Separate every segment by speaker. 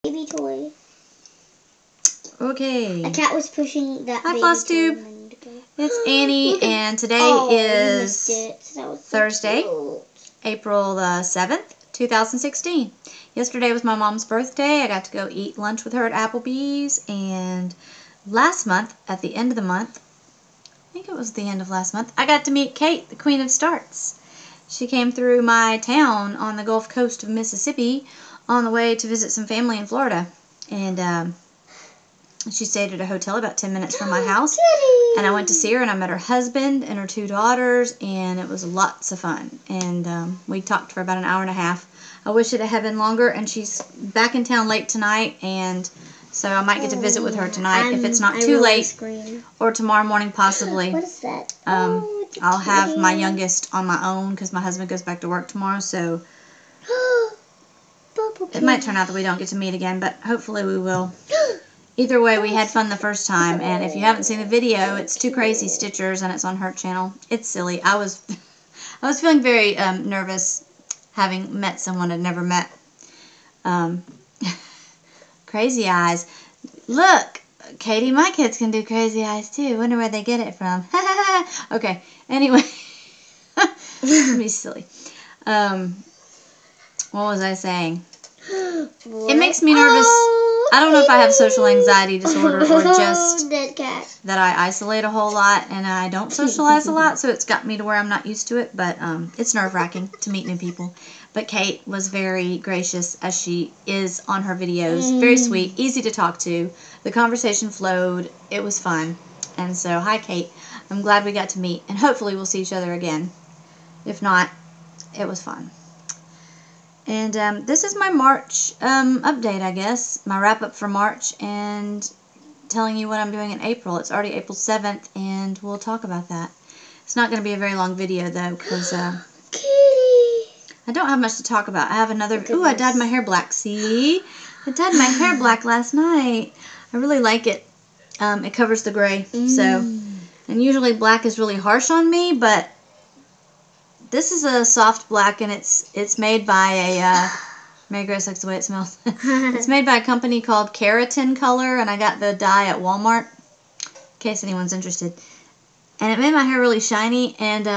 Speaker 1: baby toy.
Speaker 2: Okay.
Speaker 1: A cat was pushing that
Speaker 2: Hi,
Speaker 1: baby
Speaker 2: Flosstube.
Speaker 1: toy a minute ago.
Speaker 2: It's Annie, and today is Thursday, April the 7th, 2016. Yesterday was my mom's birthday. I got to go eat lunch with her at Applebee's, and last month, at the end of the month, I think it was the end of last month, I got to meet Kate, the Queen of Starts. She came through my town on the Gulf Coast of Mississippi on the way to visit some family in Florida, and she stayed at a hotel about 10 minutes from my house, and I went to see her, and I met her husband and her 2 daughters, and it was lots of fun, and we talked for about an hour and a half. I wish it had been longer, and she's back in town late tonight, and so I might get to visit with her tonight if it's not too late, or tomorrow morning possibly.
Speaker 1: What is that?
Speaker 2: I'll have my youngest on my own because my husband goes back to work tomorrow, so it might turn out that we don't get to meet again, but hopefully we will. Either way, we had fun the first time, and if you haven't seen the video, it's 2 Crazy Stitchers, and it's on her channel. It's silly. I was feeling very nervous, having met someone I'd never met. Crazy eyes. Look, Katie, my kids can do crazy eyes too. Wonder where they get it from. Okay. Anyway, be silly. What was I saying? It makes me nervous. I don't know if I have social anxiety disorder or just that I isolate a whole lot and I don't socialize a lot, so it's got me to where I'm not used to it, but it's nerve-wracking to meet new people. But Kate was very gracious, as she is on her videos. Very sweet, easy to talk to. The conversation flowed. It was fun. And so, hi Kate. I'm glad we got to meet, and hopefully we'll see each other again. If not, it was fun. And this is my March update, I guess. My wrap-up for March, and telling you what I'm doing in April. It's already April 7th, and we'll talk about that. It's not going to be a very long video, though, because I don't have much to talk about. I have another... Ooh, I dyed my hair black. See? I dyed my hair black last night. I really like it. It covers the gray. So, and usually black is really harsh on me, but this is a soft black, and it's made by a... Mary Grace likes the way it smells. It's made by a company called Keratin Color, and I got the dye at Walmart, in case anyone's interested. And it made my hair really shiny, and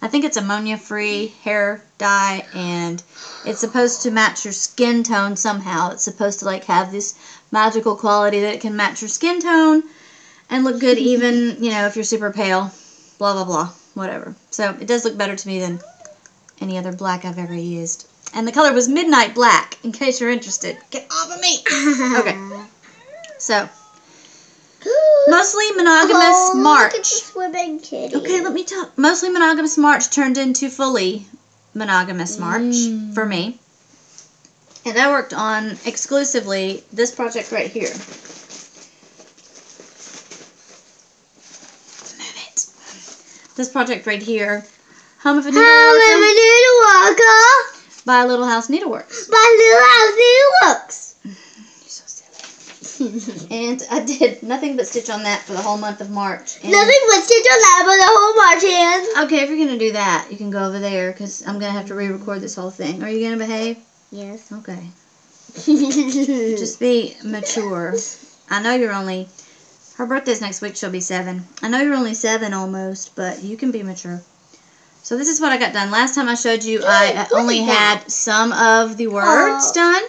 Speaker 2: I think it's ammonia-free hair dye, and it's supposed to match your skin tone somehow. It's supposed to like have this magical quality that it can match your skin tone and look good even, you know, if you're super pale. Blah, blah, blah. Whatever. So it does look better to me than any other black I've ever used. And the color was Midnight Black, in case you're interested. Get off of me! Okay. So, mostly monogamous March.
Speaker 1: Look at the swimming kitty.
Speaker 2: Okay, let me talk. Mostly monogamous March turned into fully monogamous March for me. And I worked on exclusively this project right here. Move it. This project right here. Home of a Needleworker. By Little House Needleworks.
Speaker 1: By Little House Needleworks.
Speaker 2: You're so silly. And I did nothing but stitch on that for the whole month of March. And
Speaker 1: nothing but stitch on that for the whole March, and...
Speaker 2: Okay, if you're going to do that, you can go over there, because I'm going to have to re-record this whole thing. Are you going to behave?
Speaker 1: Yes.
Speaker 2: Okay. Just be mature. I know you're only... Her birthday's next week, she'll be 7. I know you're only 7 almost, but you can be mature. So this is what I got done. Last time I showed you, I only had some of the words done.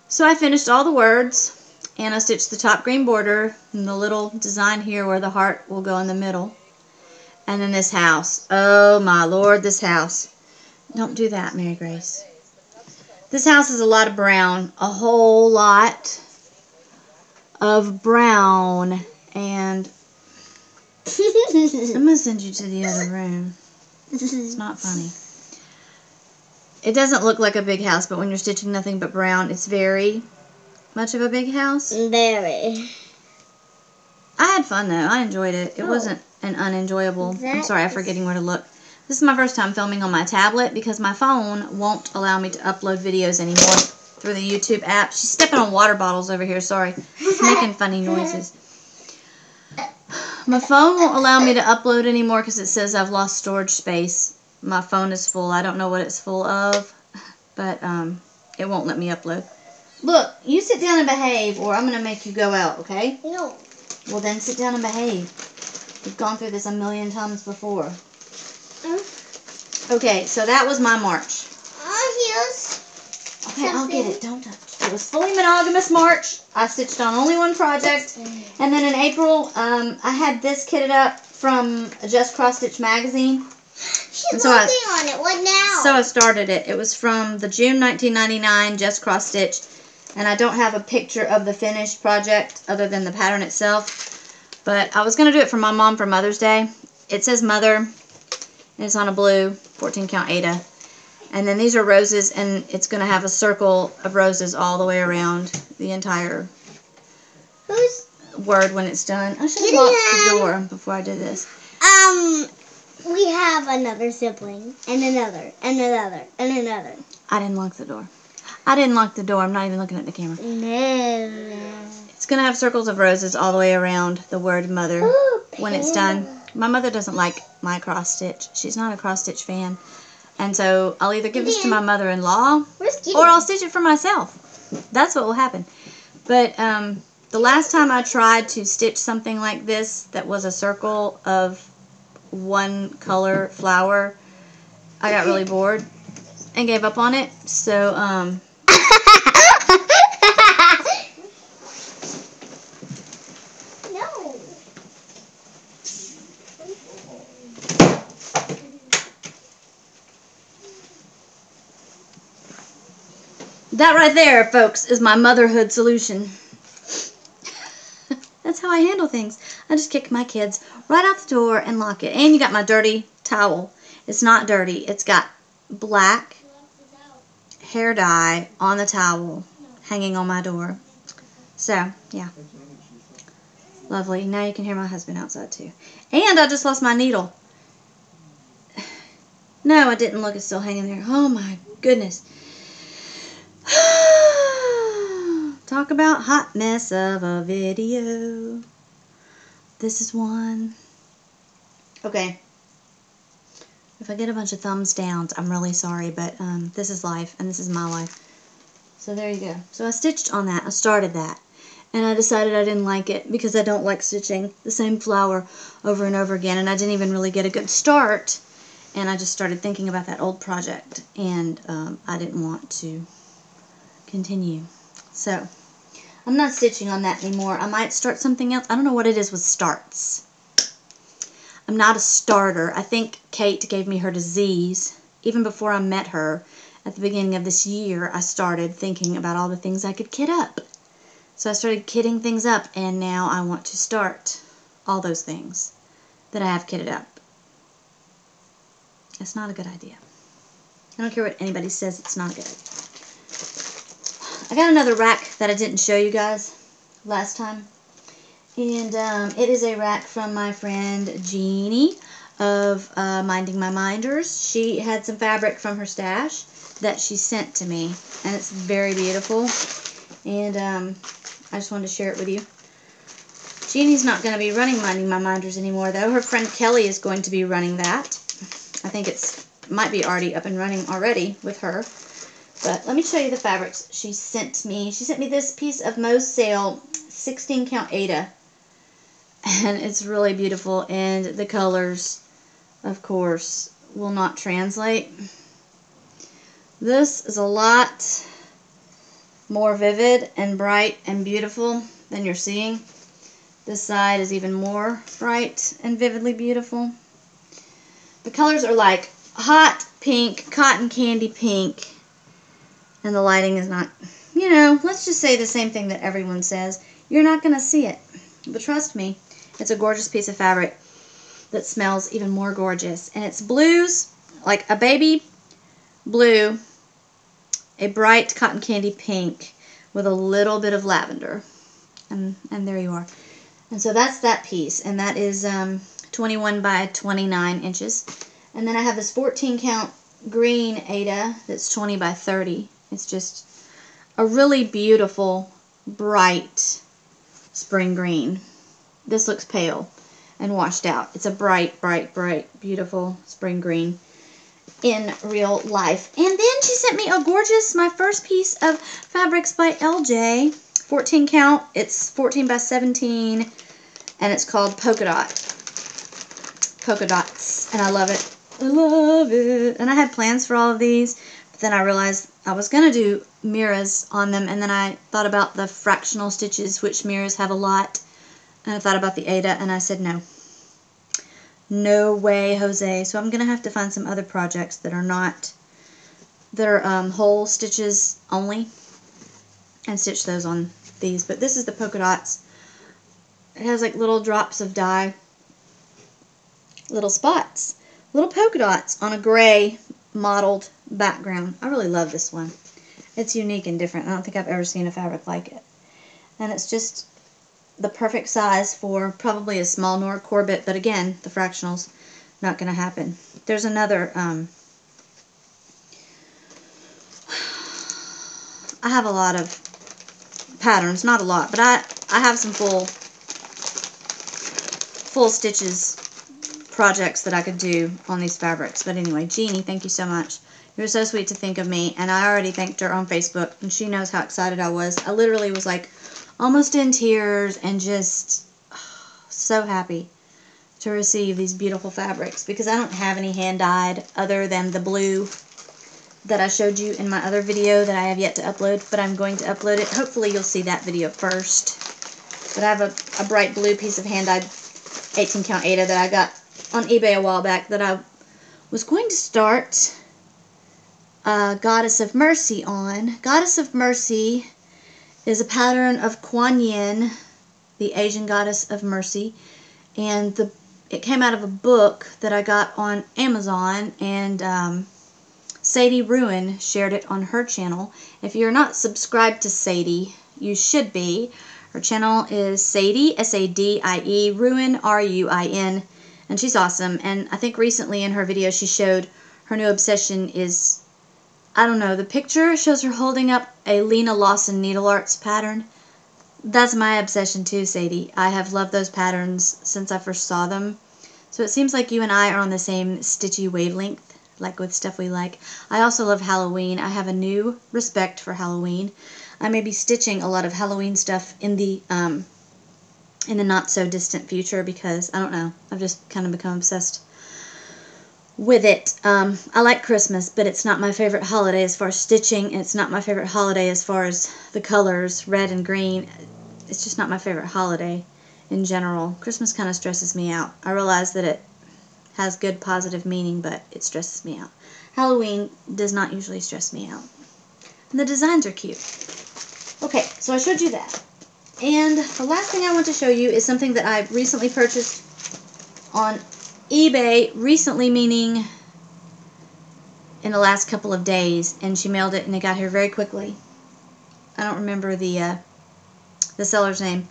Speaker 2: So I finished all the words, and I stitched the top green border, and the little design here where the heart will go in the middle. And then this house. Oh my Lord, this house. Don't do that, Mary Grace. This house is a lot of brown. A whole lot of brown. And I'm going to send you to the other room. It's not funny. It doesn't look like a big house, but when you're stitching nothing but brown, it's very much of a big house.
Speaker 1: Very.
Speaker 2: I had fun, though. I enjoyed it. It wasn't an unenjoyable... I'm sorry, I'm forgetting where to look. This is my first time filming on my tablet because my phone won't allow me to upload videos anymore through the YouTube app. She's stepping on water bottles over here. Sorry. She's making funny noises. My phone won't allow me to upload anymore because it says I've lost storage space. My phone is full. I don't know what it's full of, but it won't let me upload. Look, you sit down and behave, or I'm going to make you go out, okay?
Speaker 1: No.
Speaker 2: Well, then sit down and behave. We've gone through this a million times before. Okay, so that was my March.
Speaker 1: Here's
Speaker 2: Okay, I'll get it. Don't touch. It was fully monogamous March. I stitched on only one project. And then in April, I had this kitted up from Just Cross Stitch magazine.
Speaker 1: She's working on it. What now?
Speaker 2: So I started it. It was from the June 1999 Just Cross Stitch. And I don't have a picture of the finished project other than the pattern itself. But I was going to do it for my mom for Mother's Day. It says Mother. And it's on a blue 14 count Aida. And then these are roses, and it's going to have a circle of roses all the way around the entire word when it's done. I should have locked the door before I did this.
Speaker 1: We have another sibling, and another, and another, and another.
Speaker 2: I didn't lock the door. I didn't lock the door. I'm not even looking at the camera.
Speaker 1: No.
Speaker 2: It's going to have circles of roses all the way around the word Mother when it's done. My mother doesn't like my cross stitch. She's not a cross stitch fan. And so I'll either give this to my mother-in-law or I'll stitch it for myself. That's what will happen. But the last time I tried to stitch something like this that was a circle of one color flower, I got really bored and gave up on it. So,
Speaker 1: No.
Speaker 2: that right there, folks, is my motherhood solution. That's how I handle things. I just kick my kids right out the door and lock it. And you got my dirty towel. It's not dirty. It's got black hair dye on the towel hanging on my door. So, yeah. Lovely. Now you can hear my husband outside, too. And I just lost my needle. No, I didn't. Look, it's still hanging there. Oh, my goodness. Talk about hot mess of a video. This is one. Okay. If I get a bunch of thumbs downs, I'm really sorry, but this is life, and this is my life. So there you go. So I stitched on that. I started that. And I decided I didn't like it because I don't like stitching the same flower over and over again, and I didn't even really get a good start. And I just started thinking about that old project, and I didn't want to continue. So I'm not stitching on that anymore. I might start something else. I don't know what it is with starts. I'm not a starter. I think Kate gave me her disease. Even before I met her at the beginning of this year, I started thinking about all the things I could kit up. So I started kitting things up, and now I want to start all those things that I have kitted up. It's not a good idea. I don't care what anybody says, it's not a good idea. I got another rack that I didn't show you guys last time. And it is a rack from my friend Jeannie of Minding My Minders. She had some fabric from her stash that she sent to me. And it's very beautiful. And I just wanted to share it with you. Jeannie's not going to be running Minding My Minders anymore, though. Her friend Kelly is going to be running that. I think it might be already up and running already with her. But let me show you the fabrics she sent me. She sent me this piece of Mo's Sale 16 count Aida. And it's really beautiful. And the colors, of course, will not translate. This is a lot more vivid and bright and beautiful than you're seeing. This side is even more bright and vividly beautiful. The colors are like hot pink, cotton candy pink. And the lighting is not, you know, let's just say the same thing that everyone says. You're not going to see it. But trust me, it's a gorgeous piece of fabric that smells even more gorgeous. And it's blues, like a baby blue, a bright cotton candy pink with a little bit of lavender. And there you are. And so that's that piece. And that is 21 by 29 inches. And then I have this 14 count green Aida that's 20 by 30. It's just a really beautiful, bright spring green. This looks pale and washed out. It's a bright, bright, bright, beautiful spring green. in real life. And then she sent me a gorgeous, my first piece of fabrics by LJ. 14 count. It's 14 by 17. And it's called Polka Dots. And I love it. I love it. And I had plans for all of these. But then I realized I was going to do mirrors on them. And then I thought about the fractional stitches, which mirrors have a lot. And I thought about the Ada. And I said no. No way, Jose. So I'm going to have to find some other projects that are not, that are whole stitches only, and stitch those on these. But this is the polka dots. It has like little drops of dye, little spots, little polka dots on a gray mottled background. I really love this one. It's unique and different. I don't think I've ever seen a fabric like it. And it's just the perfect size for probably a small Nora Corbett, but again, the fractionals, not going to happen. There's another, I have a lot of patterns, not a lot, but I have some full stitches projects that I could do on these fabrics. But anyway, Jeannie, thank you so much. You're so sweet to think of me, and I already thanked her on Facebook, and she knows how excited I was. I literally was like, almost in tears and just so happy to receive these beautiful fabrics, because I don't have any hand-dyed other than the blue that I showed you in my other video that I have yet to upload, but I'm going to upload it. Hopefully you'll see that video first. But I have a bright blue piece of hand-dyed 18 count Ada that I got on eBay a while back that I was going to start Goddess of Mercy on. Goddess of Mercy is a pattern of Kuan Yin, the Asian Goddess of Mercy, and it came out of a book that I got on Amazon, and Sadie Ruin shared it on her channel. If you're not subscribed to Sadie, you should be. Her channel is Sadie, S-A-D-I-E, Ruin, R-U-I-N, and she's awesome. And I think recently in her video she showed her new obsession is, I don't know, the picture shows her holding up a Lena Lawson Needle Arts pattern. That's my obsession too, Sadie. I have loved those patterns since I first saw them. So it seems like you and I are on the same stitchy wavelength, like with stuff we like. I also love Halloween. I have a new respect for Halloween. I may be stitching a lot of Halloween stuff in the not so distant future, because I don't know, I've just kind of become obsessed with it. I like Christmas, but it's not my favorite holiday as far as stitching. It's not my favorite holiday as far as the colors, red and green. It's just not my favorite holiday in general. Christmas kind of stresses me out. I realize that it has good positive meaning, but it stresses me out. Halloween does not usually stress me out. And the designs are cute. Okay, so I showed you that. And the last thing I want to show you is something that I recently purchased on eBay. Recently meaning in the last couple of days, and she mailed it and it got here very quickly. I don't remember the seller's name,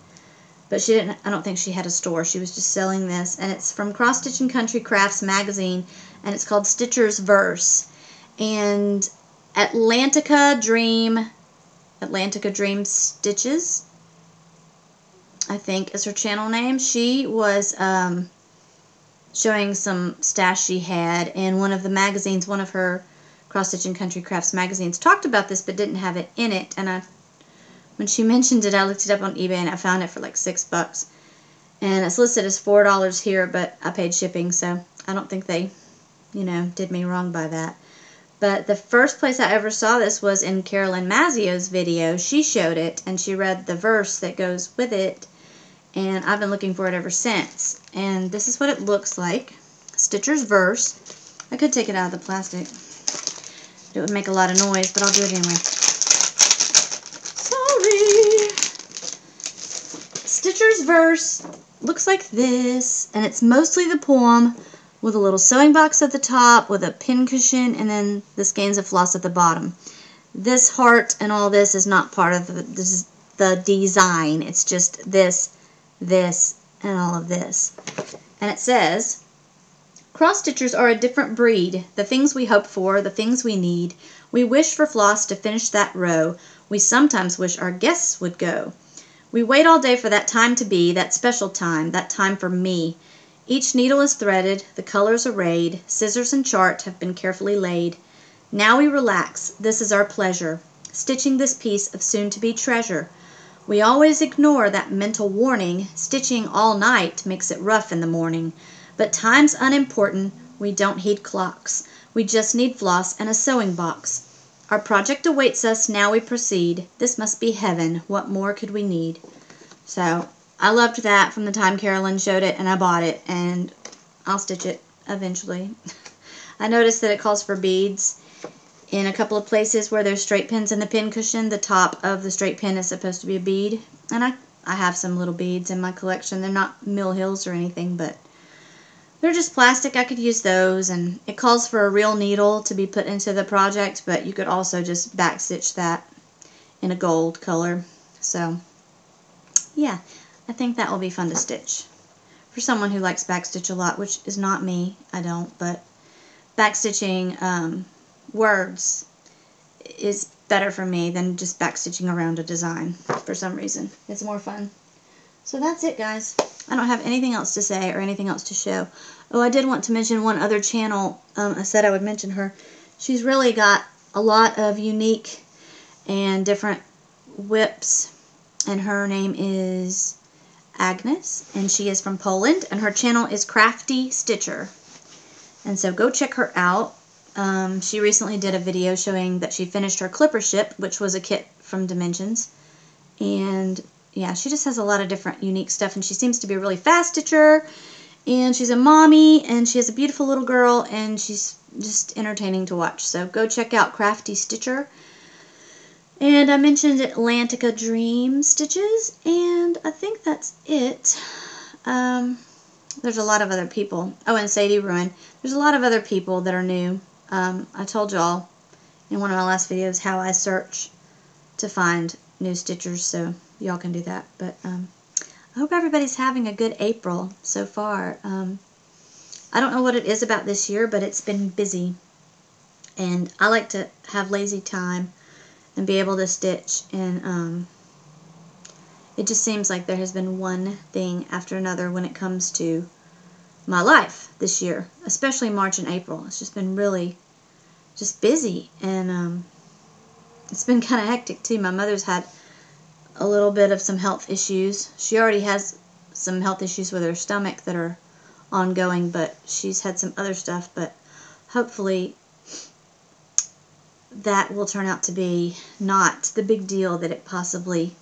Speaker 2: but she didn't, I don't think she had a store. She was just selling this, and it's from Cross Stitch and Country Crafts magazine, and it's called Stitcher's Verse. And Atlantica Dream Stitches, I think is her channel name. She was showing some stash she had, and one of the magazines, one of her Cross Stitch and Country Crafts magazines, talked about this but didn't have it in it. And when she mentioned it, I looked it up on eBay and I found it for like $6. And it's listed as $4 here, but I paid shipping, so I don't think they, did me wrong by that. But the first place I ever saw this was in Carolyn Mazzio's video. She showed it, and she read the verse that goes with it, and I've been looking for it ever since. And this is what it looks like. Stitcher's Verse. I could take it out of the plastic. It would make a lot of noise, but I'll do it anyway. Sorry. Stitcher's Verse looks like this, and it's mostly the poem with a little sewing box at the top with a pin cushion, and then the skeins of floss at the bottom. This heart and all this is not part of the design. It's just this, and all of this. And it says, cross stitchers are a different breed. The things we hope for, the things we need. We wish for floss to finish that row. We sometimes wish our guests would go. We wait all day for that time to be, that special time, that time for me. Each needle is threaded, the colors arrayed, scissors and chart have been carefully laid. Now we relax, this is our pleasure, stitching this piece of soon-to-be treasure. We always ignore that mental warning, stitching all night makes it rough in the morning. But time's unimportant, we don't heed clocks. We just need floss and a sewing box. Our project awaits us, now we proceed. This must be heaven, what more could we need? So, I loved that from the time Carolyn showed it, and I bought it, and I'll stitch it eventually. I noticed that it calls for beads. In a couple of places where there's straight pins in the pin cushion, the top of the straight pin is supposed to be a bead. And I have some little beads in my collection. They're not Mill Hills or anything, but they're just plastic. I could use those. And it calls for a real needle to be put into the project, but you could also just backstitch that in a gold color. So, yeah, I think that will be fun to stitch. For someone who likes backstitch a lot, which is not me, I don't, but backstitching words is better for me than just backstitching around a design for some reason. It's more fun. So that's it, guys. I don't have anything else to say or anything else to show. Oh, I did want to mention one other channel. I said I would mention her. She's really got a lot of unique and different whips, and her name is Agnes, and she is from Poland, and her channel is Crafty Stitcher. And so go check her out. She recently did a video showing that she finished her clipper ship, which was a kit from Dimensions. And yeah, she just has a lot of different unique stuff, and she seems to be a really fast stitcher, and she's a mommy, and she has a beautiful little girl, and she's just entertaining to watch. So go check out Crafty Stitcher. And I mentioned Atlantica Dream Stitches, and I think that's it. There's a lot of other people. Oh, and Sadie Ruin. There's a lot of other people that are new. I told y'all in one of my last videos how I search to find new stitchers, so y'all can do that. But I hope everybody's having a good April so far. I don't know what it is about this year, but it's been busy. And I like to have lazy time and be able to stitch. And it just seems like there has been one thing after another when it comes to my life this year, especially March and April. It's just been really just busy, and it's been kind of hectic too. My mother's had a little bit of some health issues. She already has some health issues with her stomach that are ongoing, but she's had some other stuff, but hopefully that will turn out to be not the big deal that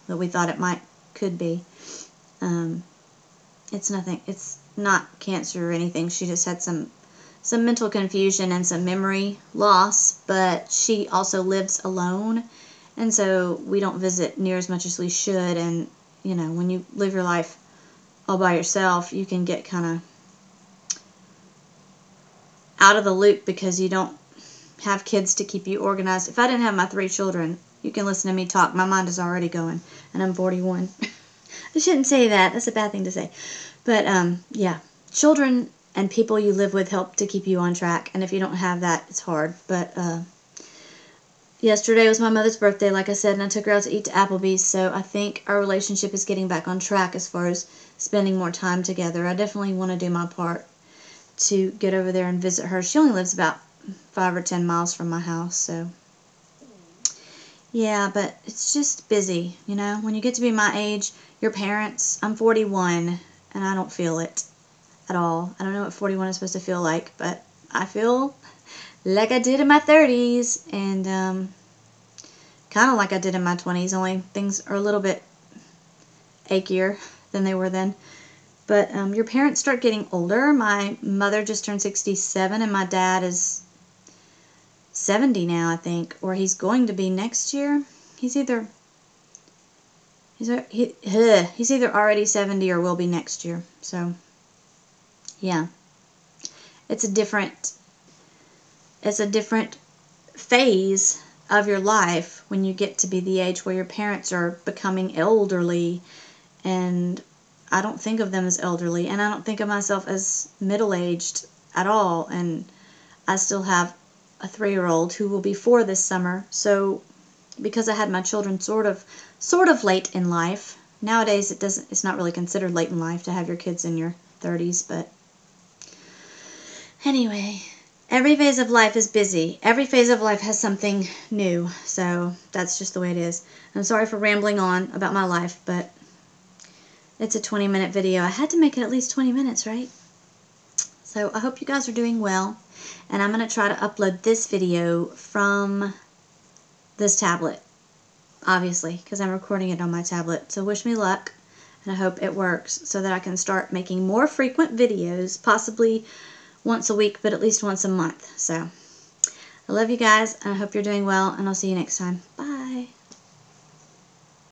Speaker 2: we thought it could be. It's nothing. It's not cancer or anything. She just had some mental confusion and some memory loss, but she also lives alone, and so we don't visit near as much as we should. And you know, when you live your life all by yourself, you can get kind of out of the loop because you don't have kids to keep you organized. If I didn't have my 3 children, you can listen to me talk, my mind is already going, and I'm 41. I shouldn't say that. That's a bad thing to say. But, yeah, children and people you live with help to keep you on track, and if you don't have that, it's hard. But, yesterday was my mother's birthday, like I said, and I took her out to eat to Applebee's, so I think our relationship is getting back on track as far as spending more time together. I definitely want to do my part to get over there and visit her. She only lives about 5 or 10 miles from my house, so yeah, but it's just busy, you know. When you get to be my age, your parents, I'm 41, and I don't feel it at all. I don't know what 41 is supposed to feel like, but I feel like I did in my 30s, and kind of like I did in my 20s, only things are a little bit achier than they were then. But your parents start getting older. My mother just turned 67, and my dad is 70 now, I think, or he's going to be next year. He's either already 70 or will be next year. So yeah, it's a different phase of your life when you get to be the age where your parents are becoming elderly, and I don't think of them as elderly, and I don't think of myself as middle-aged at all, and I still have a 3-year-old who will be 4 this summer. So because I had my children sort of late in life, nowadays it's not really considered late in life to have your kids in your 30s, but Anyway, every phase of life is busy. Every phase of life has something new. So that's just the way it is. I'm sorry for rambling on about my life, but it's a 20-minute video. I had to make it at least 20 minutes, right? So I hope you guys are doing well. And I'm going to try to upload this video from this tablet, obviously, because I'm recording it on my tablet. So wish me luck, and I hope it works so that I can start making more frequent videos, possibly once a week, but at least once a month. So I love you guys, and I hope you're doing well, and I'll see you next time. Bye.